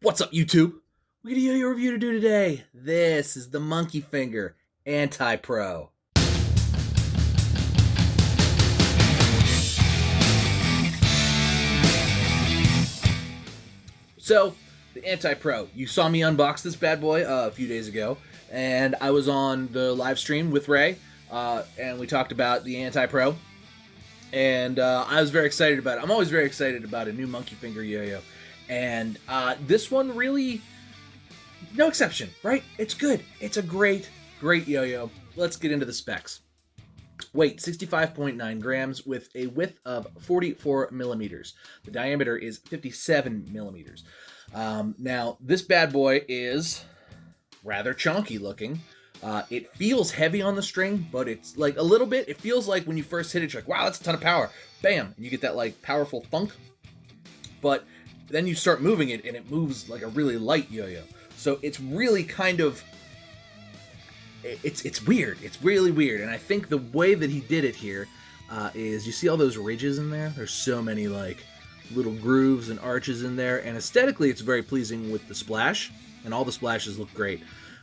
What's up, YouTube? We got a yo-yo review to do today. This is the Monkeyfinger Anti-Pro. So, the Anti-Pro. You saw me unbox this bad boy a few days ago, and I was on the live stream with Ray, and we talked about the Anti-Pro, and I was very excited about it. I'm always very excited about a new Monkeyfinger yo-yo, and this one really, no exception, right? It's good. It's a great yo-yo. Let's get into the specs. Weight, 65.9 grams with a width of 44 millimeters. The diameter is 57 millimeters. Now, this bad boy is rather chunky looking. It feels heavy on the string, but it's like a little bit. It feels like when you first hit it, you're like, wow, that's a ton of power. Bam! And you get that like powerful thunk. But then you start moving it, and it moves like a really light yo-yo. So it's really kind of, it's weird. It's really weird. And I think the way that he did it here is, you see all those ridges in there? There's so many like little grooves and arches in there. And aesthetically, it's very pleasing with the splash. And all the splashes look great.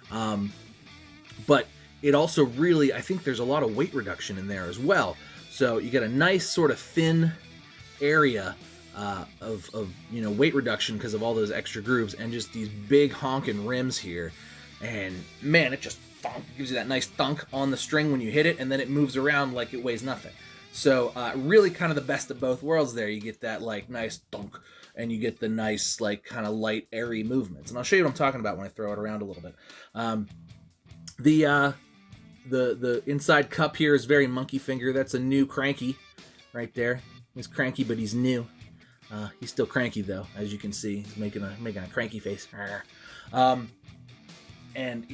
But it also really, I think there's a lot of weight reduction in there as well. So you get a nice sort of thin area of weight reduction because of all those extra grooves and just these big honking rims here. And man, it just gives you that nice thunk on the string when you hit it, and then it moves around like it weighs nothing. So really kind of the best of both worlds there. You get that like nice thunk, and you get the nice like kind of light airy movements. And I'll show you what I'm talking about when I throw it around a little bit. The inside cup here is very Monkeyfinger. That's a new cranky right there. He's cranky, but he's new. He's still cranky though, as you can see. He's making a cranky face. And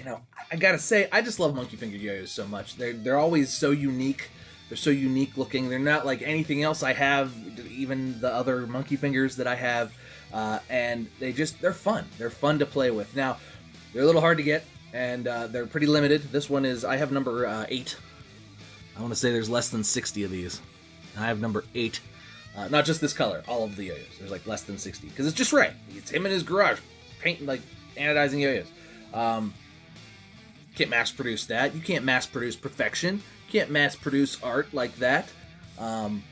I gotta say, I just love Monkeyfinger yo-yos so much. They're always so unique. They're so unique looking. They're not like anything else I have, even the other Monkeyfingers that I have. And they're fun. They're fun to play with. Now, they're a little hard to get, and they're pretty limited. This one is, I have number 8. I want to say there's less than 60 of these. I have number 8. Not just this color, all of the yo-yos. There's like less than 60. Because it's just Ray. It's him in his garage, painting, like, anodizing yo-yos. Can't mass produce that. You can't mass produce perfection. You can't mass produce art like that. And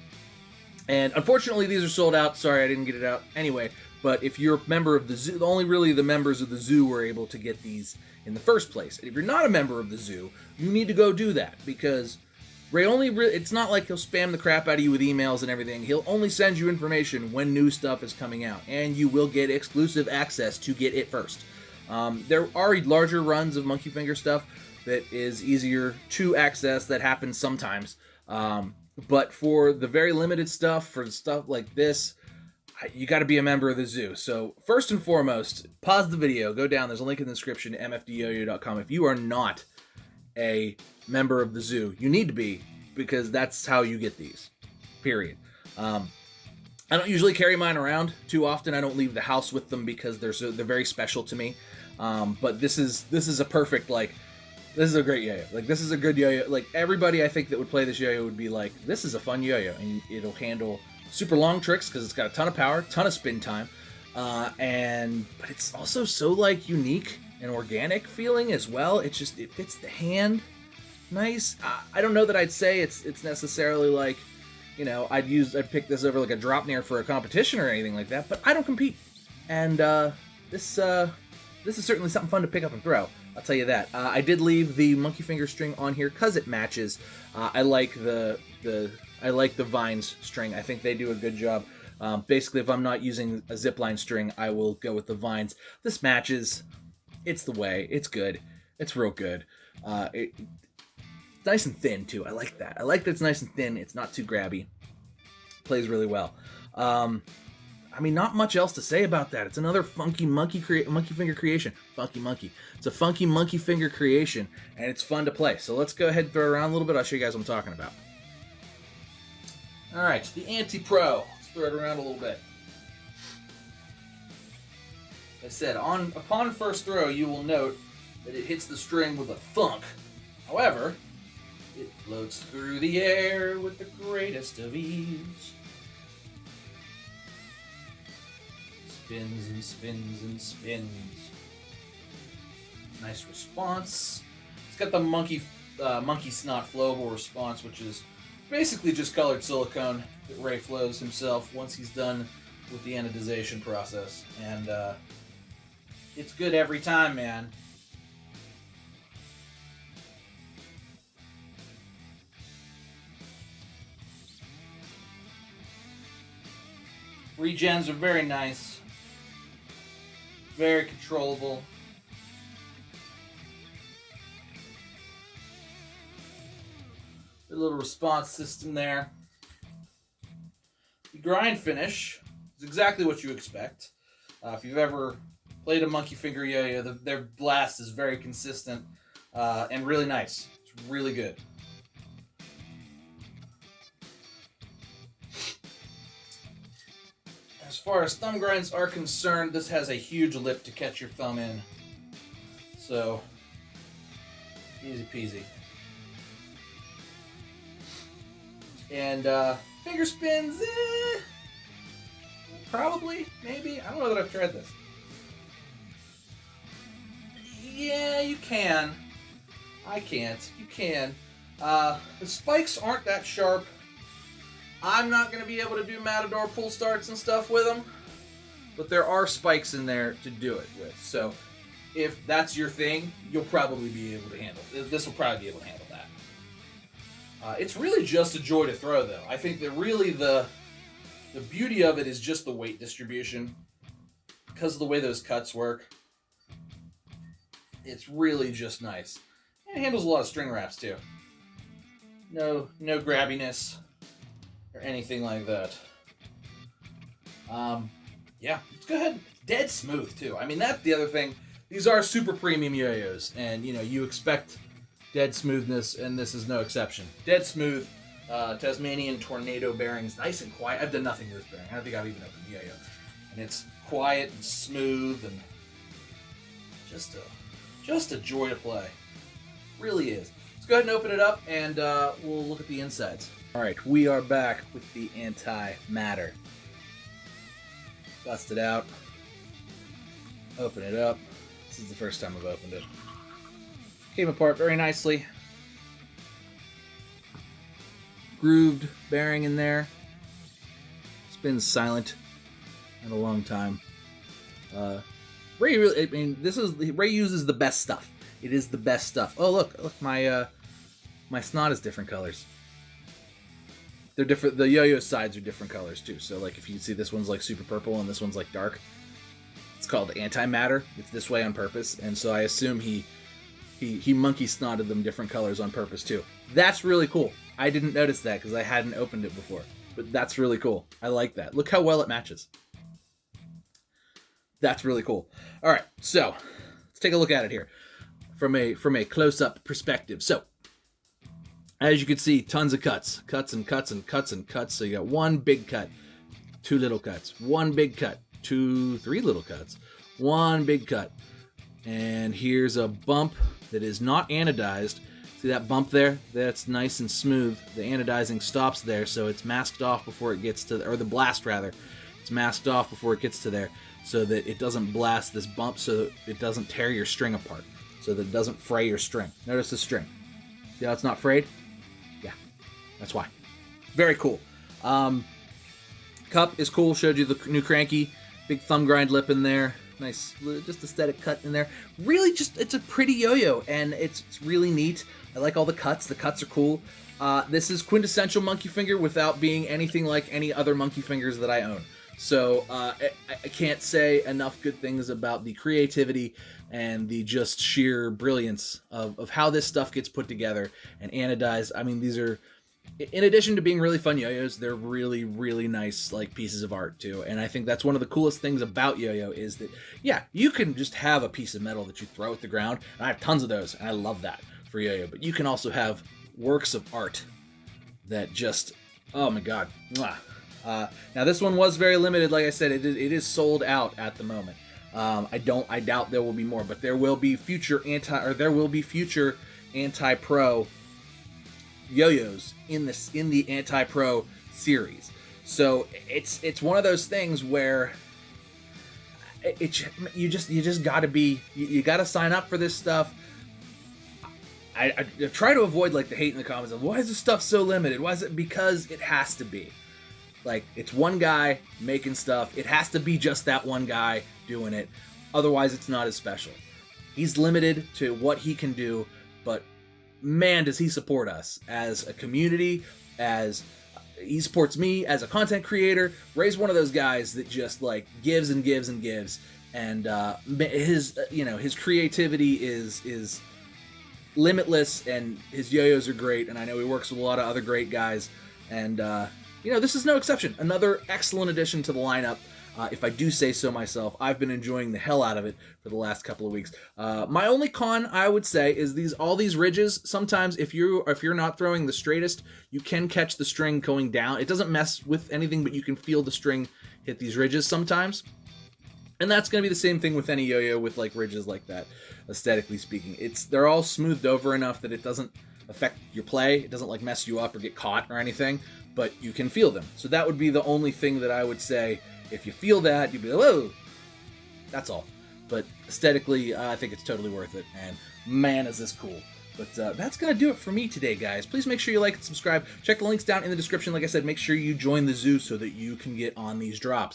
unfortunately, these are sold out. Sorry, I didn't get it out. Anyway, but if you're a member of the zoo, only really the members of the zoo were able to get these in the first place. And if you're not a member of the zoo, you need to go do that, because Ray it's not like he'll spam the crap out of you with emails and everything. He'll only send you information when new stuff is coming out, and you will get exclusive access to get it first. There are larger runs of Monkeyfinger stuff that is easier to access, that happens sometimes. But for the very limited stuff, for stuff like this, you got to be a member of the zoo. So first and foremost, pause the video, go down. There's a link in the description to mfdyoyo.com. If you are not a member of the zoo, you need to be, because that's how you get these, period. I don't usually carry mine around too often. I don't leave the house with them because they're very special to me. But this is a perfect, like, this is a great yo-yo. Like, this is a good yo-yo. Like, everybody I think that would play this yo-yo would be like, this is a fun yo-yo, and it'll handle super long tricks because it's got a ton of power, ton of spin time, but it's also so like unique and organic feeling as well. It fits the hand nice. I don't know that I'd say it's necessarily like, I'd pick this over like a drop near for a competition or anything like that, but I don't compete. And this is certainly something fun to pick up and throw. I'll tell you that. I did leave the Monkeyfinger string on here because it matches. I like the Vines string. I think they do a good job. Basically, if I'm not using a Zipline string, I will go with the Vines. This matches. It's the way. It's good. It's real good. It's nice and thin too. I like that. I like that it's nice and thin. It's not too grabby. Plays really well. Not much else to say about that. It's another funky Monkeyfinger creation. Funky monkey. It's a funky Monkeyfinger creation, and it's fun to play. So let's go ahead and throw it around a little bit. I'll show you guys what I'm talking about. All right, the Anti-Pro. Let's throw it around a little bit. As I said, upon first throw, you will note that it hits the string with a thunk. However, it floats through the air with the greatest of ease. Spins and spins and spins. Nice response. It's got the monkey snot flowable response, which is basically just colored silicone that Ray flows himself once he's done with the anodization process. And it's good every time, man. Regens are very nice. Very controllable. A little response system there. The grind finish is exactly what you expect. If you've ever played a Monkeyfinger yo-yo, their blast is very consistent and really nice. It's really good. As far as thumb grinds are concerned, this has a huge lip to catch your thumb in. So, easy peasy. And finger spins, probably, maybe. I don't know that I've tried this. Yeah, you can. I can't. You can. The spikes aren't that sharp. I'm not going to be able to do Matador pull starts and stuff with them, but there are spikes in there to do it with. So if that's your thing, you'll probably be able to handle it. This will probably be able to handle that. It's really just a joy to throw, though. I think that really the beauty of it is just the weight distribution. Because of the way those cuts work, it's really just nice. And it handles a lot of string wraps, too. No grabbiness or anything like that. Yeah, let's go ahead. Dead smooth, too. I mean, that's the other thing. These are super premium yo-yos, and, you expect dead smoothness, and this is no exception. Dead smooth, Tasmanian tornado bearings, nice and quiet. I've done nothing to this bearing. I don't think I've even opened a yo-yo. And it's quiet and smooth, and just a joy to play. Really is. Let's go ahead and open it up, and we'll look at the insides. All right, we are back with the anti-matter. Bust it out. Open it up. This is the first time I've opened it. Came apart very nicely. Grooved bearing in there. It's been silent in a long time. Ray uses the best stuff. It is the best stuff. Oh look, my snot is different colors. They're different. The yo-yo sides are different colors too. So like if you see, this one's like super purple and this one's like dark. It's called antimatter. It's this way on purpose, and so I assume he monkey snotted them different colors on purpose too. That's really cool. I didn't notice that because I hadn't opened it before, but that's really cool. I like that. Look how well it matches. That's really cool. All right, so let's take a look at it here from a close-up perspective. So as you can see, tons of cuts and cuts and cuts and cuts. So you got one big cut, two little cuts, one big cut, three little cuts, one big cut, and here's a bump that is not anodized. See that bump there? That's nice and smooth. The anodizing stops there, so it's masked off before it gets to, or the blast rather, it's masked off before it gets to there, so that it doesn't blast this bump, so that it doesn't tear your string apart, so that it doesn't fray your string. Notice the string. See how it's not frayed? Yeah, that's why. Very cool. Cup is cool. Showed you the new cranky. Big thumb grind lip in there. Nice, just aesthetic cut in there. Really, it's a pretty yo-yo, and it's really neat. I like all the cuts. The cuts are cool. This is quintessential Monkeyfinger without being anything like any other Monkeyfingers that I own. So I can't say enough good things about the creativity and the just sheer brilliance of how this stuff gets put together and anodized. I mean, these are, in addition to being really fun yo-yos, they're really, really nice like pieces of art too. And I think that's one of the coolest things about yo-yo is that, yeah, you can just have a piece of metal that you throw at the ground. And I have tons of those, and I love that for yo-yo. But you can also have works of art that just, oh my god. Mwah. Now this one was very limited. Like I said, it is sold out at the moment. I doubt there will be more, but there will be future anti-pro yo-yos in the anti-pro series. So it's one of those things where you just got to be, you got to sign up for this stuff. I try to avoid like the hate in the comments of why is this stuff so limited? Why is it? Because it has to be. Like, it's one guy making stuff. It has to be just that one guy doing it. Otherwise, it's not as special. He's limited to what he can do, but man, does he support us as a community, as he supports me as a content creator. Ray's one of those guys that just like gives and gives and gives, and his creativity is limitless, and his yo-yos are great, and I know he works with a lot of other great guys, and this is no exception. Another excellent addition to the lineup. If I do say so myself, I've been enjoying the hell out of it for the last couple of weeks. My only con, I would say, is all these ridges. Sometimes if you're not throwing the straightest, you can catch the string going down. It doesn't mess with anything, but you can feel the string hit these ridges sometimes. And that's going to be the same thing with any yo-yo with like ridges like that, aesthetically speaking. They're all smoothed over enough that it doesn't affect your play. It doesn't like mess you up or get caught or anything, but you can feel them. So that would be the only thing that I would say. If you feel that, you'd be like, whoa, that's all. But aesthetically, I think it's totally worth it. And man, is this cool. But that's going to do it for me today, guys. Please make sure you like and subscribe. Check the links down in the description. Like I said, make sure you join the zoo so that you can get on these drops.